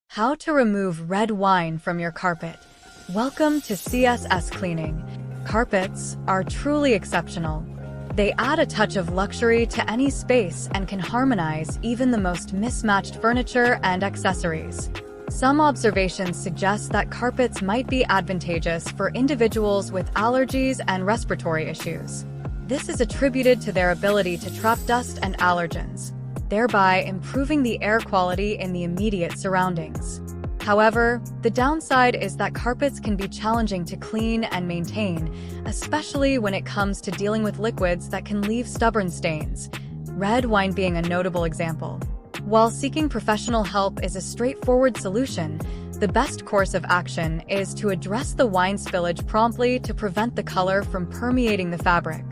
How to remove red wine from your carpet. Welcome to CSS Cleaning. Carpets are truly exceptional. They add a touch of luxury to any space and can harmonize even the most mismatched furniture and accessories. Some observations suggest that carpets might be advantageous for individuals with allergies and respiratory issues. This is attributed to their ability to trap dust and allergens, thereby improving the air quality in the immediate surroundings. However, the downside is that carpets can be challenging to clean and maintain, especially when it comes to dealing with liquids that can leave stubborn stains, red wine being a notable example. While seeking professional help is a straightforward solution, the best course of action is to address the wine spillage promptly to prevent the color from permeating the fabric.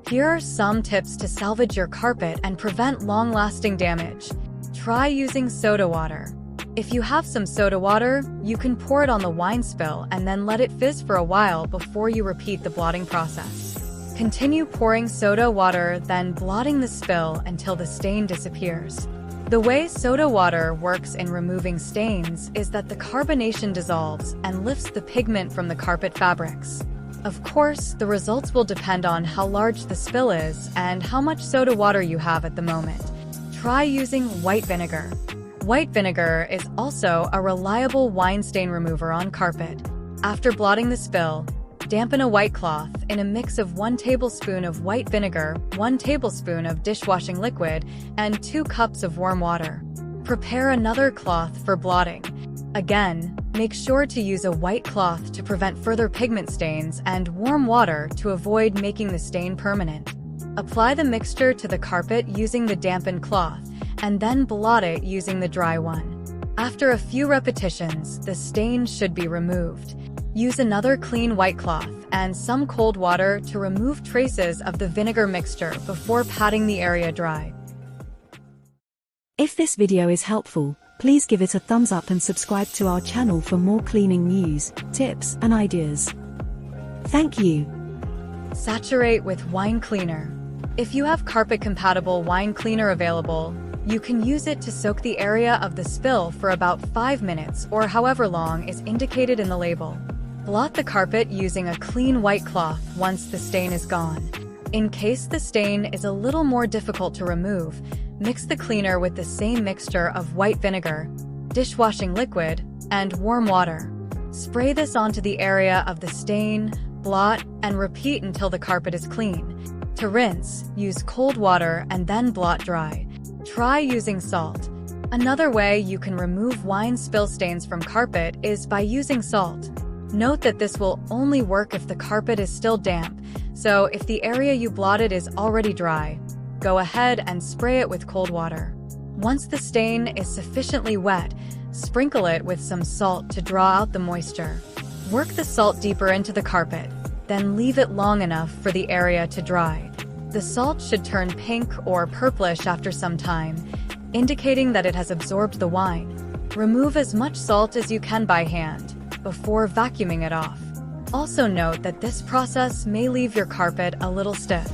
Here are some tips to salvage your carpet and prevent long-lasting damage. Try using soda water. If you have some soda water, you can pour it on the wine spill and then let it fizz for a while before you repeat the blotting process. Continue pouring soda water, then blotting the spill until the stain disappears. The way soda water works in removing stains is that the carbonation dissolves and lifts the pigment from the carpet fabrics. Of course, the results will depend on how large the spill is and how much soda water you have at the moment. Try using white vinegar. White vinegar is also a reliable wine stain remover on carpet. After blotting the spill, dampen a white cloth in a mix of 1 tablespoon of white vinegar, 1 tablespoon of dishwashing liquid, and 2 cups of warm water. Prepare another cloth for blotting. Again, make sure to use a white cloth to prevent further pigment stains and warm water to avoid making the stain permanent. Apply the mixture to the carpet using the dampened cloth, and then blot it using the dry one. After a few repetitions, the stain should be removed. Use another clean white cloth and some cold water to remove traces of the vinegar mixture before patting the area dry. If this video is helpful, please give it a thumbs up and subscribe to our channel for more cleaning news, tips, and ideas. Thank you. Saturate with wine cleaner. If you have carpet-compatible wine cleaner available, you can use it to soak the area of the spill for about 5 minutes or however long is indicated in the label. Blot the carpet using a clean white cloth once the stain is gone. In case the stain is a little more difficult to remove, mix the cleaner with the same mixture of white vinegar, dishwashing liquid, and warm water. Spray this onto the area of the stain, blot, and repeat until the carpet is clean. To rinse, use cold water and then blot dry. Try using salt. Another way you can remove wine spill stains from carpet is by using salt. Note that this will only work if the carpet is still damp, so if the area you blotted is already dry, go ahead and spray it with cold water. Once the stain is sufficiently wet, sprinkle it with some salt to draw out the moisture. Work the salt deeper into the carpet, then leave it long enough for the area to dry. The salt should turn pink or purplish after some time, indicating that it has absorbed the wine. Remove as much salt as you can by hand, before vacuuming it off. Also note that this process may leave your carpet a little stiff.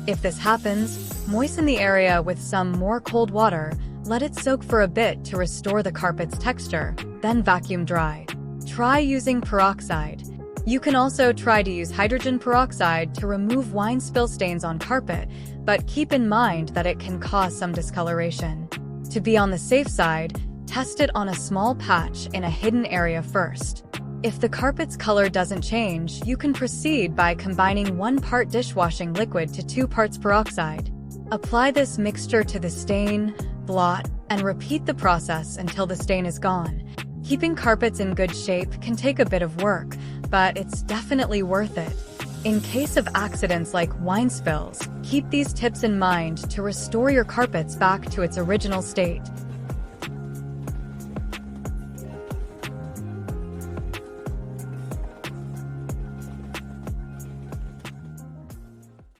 If this happens, moisten the area with some more cold water, let it soak for a bit to restore the carpet's texture, then vacuum dry. Try using peroxide. You can also try to use hydrogen peroxide to remove wine spill stains on carpet, but keep in mind that it can cause some discoloration. To be on the safe side, test it on a small patch in a hidden area first. If the carpet's color doesn't change, you can proceed by combining 1 part dishwashing liquid to 2 parts peroxide. Apply this mixture to the stain, blot, and repeat the process until the stain is gone. Keeping carpets in good shape can take a bit of work, but it's definitely worth it. In case of accidents like wine spills, keep these tips in mind to restore your carpets back to its original state.